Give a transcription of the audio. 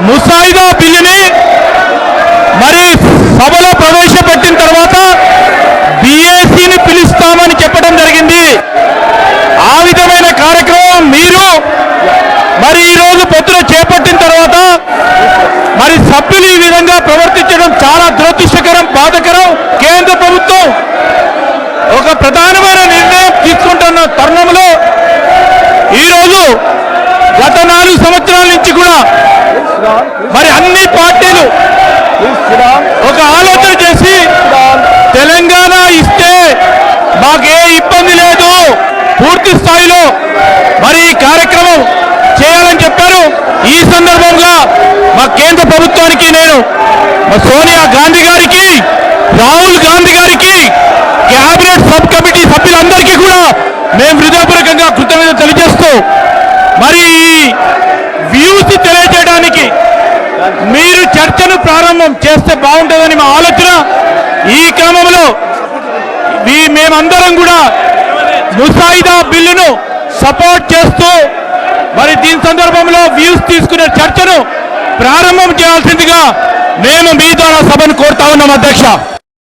ముసాయిదా బిల్లుని మరి సభలో ప్రవేశపెట్టిన తర్వాత బీఏసీని పిలుస్తామని చెప్పడం జరిగింది. ఆ విధమైన కార్యక్రమం మీరు మరి ఈరోజు పొద్దున చేపట్టిన తర్వాత మరి సభ్యులు ఈ విధంగా ప్రవర్తించడం చాలా దురదృష్టకరం, బాధకరం. కేంద్ర ప్రభుత్వం ఒక ప్రధానమైన నిర్ణయం తీసుకుంటున్న తరుణంలో ఈరోజు గత 4 సంవత్సరాల నుంచి కూడా మరి అన్ని పార్టీలు ఒక ఆలోచన చేసి తెలంగాణ ఇస్తే మాకే ఇబ్బంది లేదు, పూర్తి స్థాయిలో మరి ఈ కార్యక్రమం చేయాలని చెప్పారు. ఈ సందర్భంగా మా కేంద్ర ప్రభుత్వానికి నేను సోనియా గాంధీ గారికి, రాహుల్ గాంధీ గారికి, క్యాబినెట్ సబ్ కమిటీ సభ్యులందరికీ కూడా మేము హృదయపూర్వకంగా కృతజ్ఞతలు తెలియజేస్తూ మరి వ్యూస్ తెలియజేయడానికి మీరు చర్చను ప్రారంభం చేస్తే బాగుంటుందని మా ఆలోచన. ఈ క్రమంలో మేమందరం కూడా ముసాయిదా బిల్లును సపోర్ట్ చేస్తూ మరి దీని సందర్భంలో వ్యూస్ తీసుకునే చర్చను ప్రారంభం చేయాల్సిందిగా మేము మీ ద్వారా సభను కోరుతా ఉన్నాం అధ్యక్ష.